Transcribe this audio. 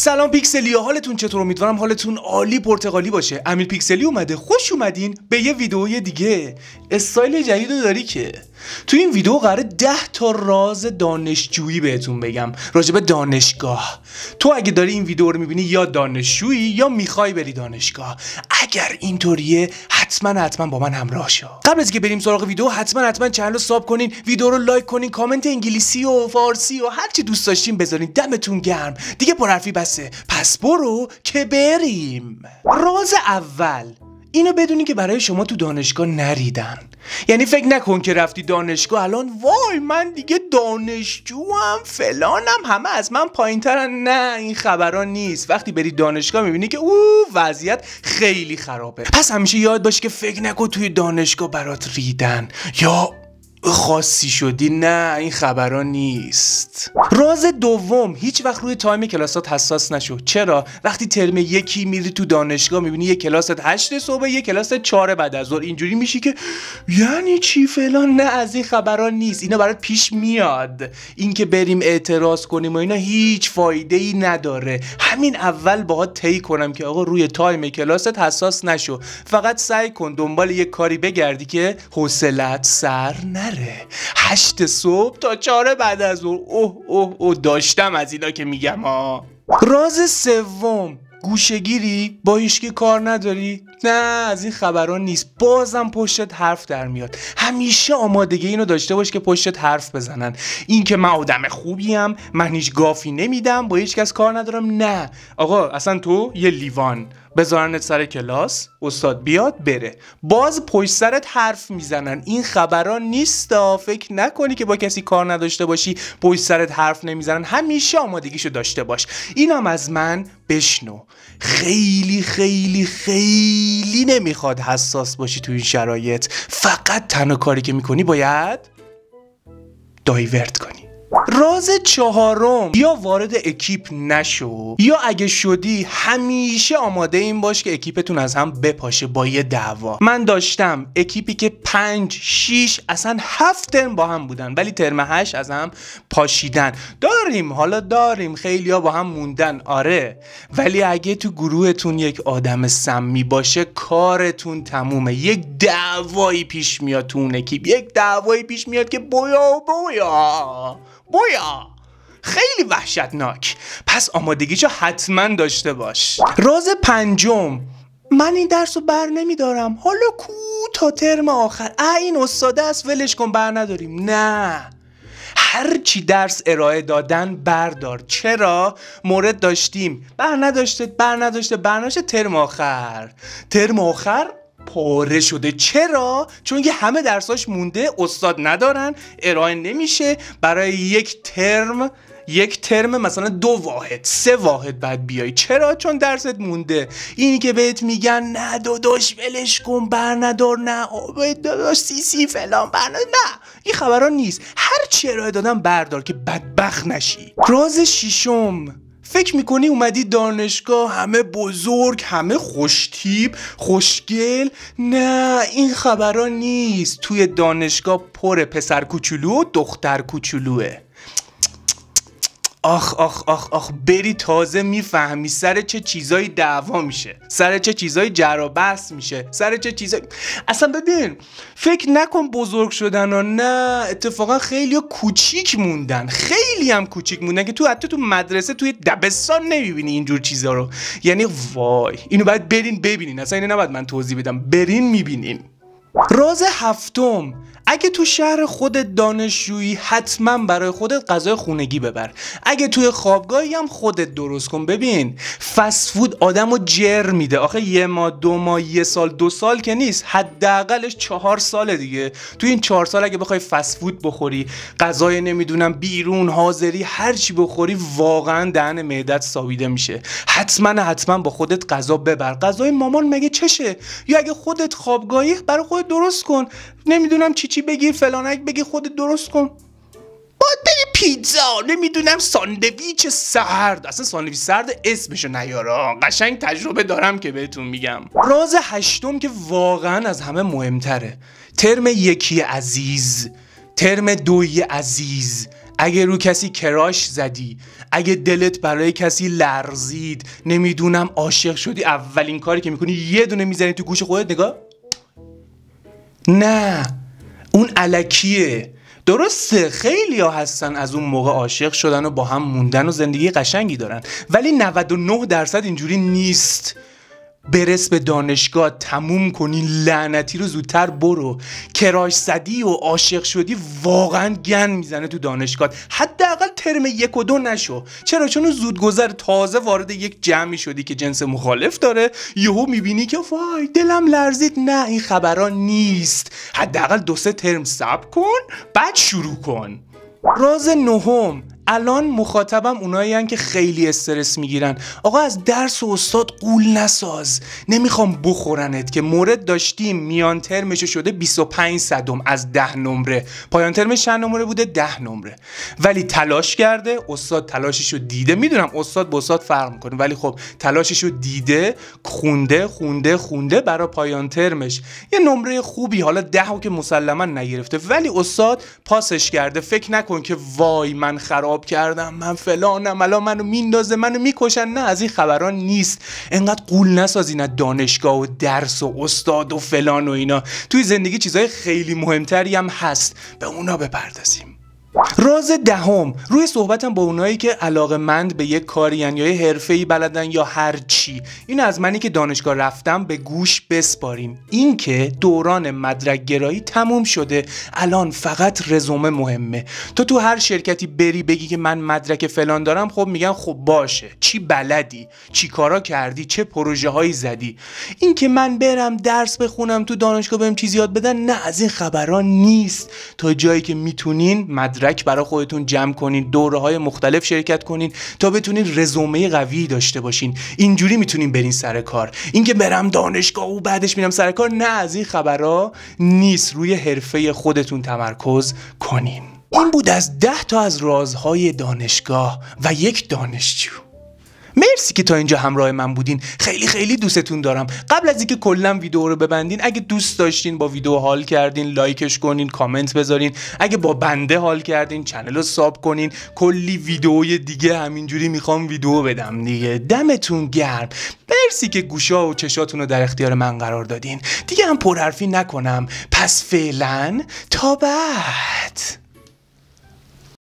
سلام پیکسلیا، حالتون چطور؟ امیدوارم حالتون عالی پرتقالی باشه. امیر پیکسلی اومده. خوش اومدین به یه ویدئوی دیگه. استایل جدیدو داری که تو این ویدیو قراره 10 تا راز دانشجویی بهتون بگم راجب دانشگاه. تو اگه داری این ویدیو رو میبینی یا دانشجویی یا میخوای بری دانشگاه. اگر اینطوریه حتما با من همراه شو. قبل از که بریم سراغ ویدیو حتما چنل رو ساب کنین، ویدیو رو لایک کنین، کامنت انگلیسی و فارسی و هر چی دوست داشتین بذارین. دمتون گرم. دیگه پر حرفی بسه. پس برو که بریم. راز اول، اینو بدونی که برای شما تو دانشگاه نریدن. یعنی فکر نکن که رفتی دانشگاه الان وای من دیگه دانشجوام فلانم همه از من پایینترن. نه، این خبرا نیست. وقتی بری دانشگاه میبینی که وضعیت خیلی خرابه. پس همیشه یاد باش که فکر نکن توی دانشگاه برات ریدن یا خاصی شدی. نه، این خبرها نیست. راز دوم، هیچ وقت روی تایم کلاسات حساس نشو. چرا؟ وقتی ترم یکی میری تو دانشگاه میبینی یک کلاست 8 صبح یک کلاست 4 بعد از ظهر، اینجوری میشی که یعنی چی فلان. نه، از این خبرها نیست. اینا برات پیش میاد. اینکه بریم اعتراض کنیم و اینا هیچ فایده ای نداره. همین اول باهات طی کنم که آقا روی تایم کلاست حساس نشو. فقط سعی کن دنبال یک کاری بگردی که حوصله‌ات سر نره. 8 صبح تا 4 بعد از ظهر. اوه داشتم از اینا که میگم ها. راز سوم، گوشه‌گیری؟ با هیچکی کار نداری؟ نه، از این خبران نیست. بازم پشتت حرف در میاد. همیشه آمادگی اینو داشته باش که پشتت حرف بزنن. این که من آدم خوبیم، من هیچ گافی نمیدم، با هیچ کس کار ندارم. نه آقا، اصلا تو یه لیوان بذارنت سر کلاس، استاد بیاد بره، باز پشت سرت حرف میزنن. این خبران نیستا. فکر نکنی که با کسی کار نداشته باشی پشت سرت حرف نمیزنن. همیشه آمادگیشو داشته باش. اینم از من بشنو. خیلی نمیخواد حساس باشی تو این شرایط. فقط تنها کاری که میکنی باید دایورت کنی. راز چهارم، یا وارد اکیپ نشو یا اگه شدی همیشه آماده این باش که اکیپتون از هم بپاشه با یه دعوا. من داشتم اکیپی که 5 6 اصلا 7 ترم با هم بودن ولی ترم 8 از هم پاشیدن. داریم خیلیا با هم موندن، آره، ولی اگه تو گروهتون یک آدم سمی باشه کارتون تمومه. یک دعوایی پیش میاد تو اون اکیپ، یک دعوایی پیش میاد که بویا خیلی وحشتناک. پس آمادگیشو حتما داشته باش. راز پنجم، من این درس رو بر نمیدارم، حالا کو تا ترم آخر. این استاده است ولش کن، بر نداریم. نه، هر چی درس ارائه دادن بردار. چرا؟ مورد داشتیم، بر نداشته ترم آخر پاره شده. چرا؟ چون که همه درساش مونده، استاد ندارن، ارائه نمیشه. برای یک ترم مثلا 2 واحد 3 واحد بعد بیای. چرا؟ چون درست مونده. اینی که بهت میگن نه داداش ولش کن، بر ندار، نه داداش سی فلان، بر ندار. نه، این خبران نیست. هر چی ارائه دادن بردار که بدبخت نشی. راز ششم، فکر میکنی اومدی دانشگاه همه بزرگ، همه خوشتیپ، خوشگل؟ نه، این خبران نیست. توی دانشگاه پر پسر کوچولو و دختر کوچولوه. آخ بری تازه میفهمی سر چه چیزایی دعوا میشه، سر چه چیزایی جر و بحث میشه، سر چه چیزایی. اصلا ببین، فکر نکن بزرگ شدن ها. نه، اتفاقا خیلی کوچیک موندن، خیلی هم کوچیک موندن که تو حتی تو مدرسه توی دبستان نمیبینی اینجور چیزا رو. یعنی وای، اینو باید برین ببینین. اصلا اینو نباید من توضیح بدم، برین میبینین. راز هفتم، اگه تو شهر خودت دانشجویی حتما برای خودت غذای خونگی ببر. اگه توی خوابگاهی هم خودت درست کن. ببین، فست فود آدمو جر میده. آخه 1 ماه 2 ماه 1 سال 2 سال که نیست، حداقلش 4 ساله دیگه. تو این 4 سال اگه بخوای فست فود بخوری، غذای نمیدونم بیرون حاضری هر چی بخوری، واقعا دهن معدت ساویده میشه. حتما با خودت غذا ببر. غذای مامان مگه چشه؟ یا اگه خودت خوابگاهی برای خودت درست کن. نمیدونم چی بگیر، فلانک بگیر، خودت درست کن. باید بری پیتزا، نمیدونم ساندویچ سرد. اصلا ساندویچ سرد اسمشو نیارا، قشنگ تجربه دارم که بهتون میگم. راز هشتم که واقعا از همه مهمتره، ترم 1 عزیز، ترم 2 عزیز، اگه رو کسی کراش زدی، اگه دلت برای کسی لرزید، نمیدونم عاشق شدی، اولین کاری که میکنی یه دونه میزنی تو گوش خودت نگاه. نه اون الکیه. درسته خیلی ها هستن از اون موقع عاشق شدن و با هم موندن و زندگی قشنگی دارن، ولی 99% اینجوری نیست. برس به دانشگاه، تموم کنی، لعنتی رو زودتر برو. کراش زدی و عاشق شدی واقعا گن میزنه تو دانشگاه. حداقل ترم 1 و 2 نشو. چرا؟ چون زود گذر، تازه وارد یک جمعی شدی که جنس مخالف داره، یهو میبینی که وای دلم لرزید. نه این خبران نیست. حداقل 2-3 ترم صبر کن بعد شروع کن. راز نهم، الان مخاطبم اونایی هن که خیلی استرس میگیرن. آقا از درس و استاد قول نساز. نمیخوام بخورنت که مورد داشتیم میان ترمش شده 25 صدم از 10 نمره، پایان ترمش چند نمره بوده؟ 10 نمره. ولی تلاش کرده، استاد تلاششو دیده. میدونم استاد با استاد فرق میکنه، ولی خب تلاششو دیده، خونده برای پایان ترمش یه نمره خوبی، حالا 10 که مسلما نگرفته، ولی استاد پاسش کرده. فکر نکن که وای من خراب کردم، من فلانم، الان منو میندازه، منو میکشن. نه از این خبران نیست. انقدر قول نسازی نه دانشگاه و درس و استاد و فلان و اینا. توی زندگی چیزای خیلی مهمتری هم هست، به اونا بپردازیم. راز دهم، روی صحبتم با اونایی که علاقه‌مند به یک کاری یا یه حرفه‌ای بلدن یا هر چی، این از منی که دانشگاه رفتم به گوش بسپارین. این که دوران مدرک گرایی تموم شده، الان فقط رزومه مهمه. تو هر شرکتی بری بگی که من مدرک فلان دارم، خب میگن خب باشه، چی بلدی، چی کارا کردی، چه پروژه هایی زدی. این که من برم درس بخونم تو دانشگاه بهم چیز یاد بدن، نه از این خبران نیست. تا جایی که میتونین مدرک برای خودتون جمع کنین، دوره‌های مختلف شرکت کنین تا بتونین رزومه قوی داشته باشین. اینجوری میتونین برین سر کار. اینکه برم دانشگاه و بعدش میرم سر کار، نه از این خبرها نیست. روی حرفه خودتون تمرکز کنین. این بود از 10 تا از رازهای دانشگاه و یک دانشجو. مرسی که تا اینجا همراه من بودین. خیلی خیلی دوستتون دارم. قبل از اینکه کلا ویدیو رو ببندین، اگه دوست داشتین با ویدیو حال کردین، لایکش کنین، کامنت بذارین. اگه با بنده حال کردین، کانال رو ساب کنین. کلی ویدیوی دیگه همینجوری میخوام ویدیو بدم دیگه. دمتون گرم. مرسی که گوشا و چشاتون رو در اختیار من قرار دادین. دیگه هم پرحرفی نکنم. پس فعلا تا بعد.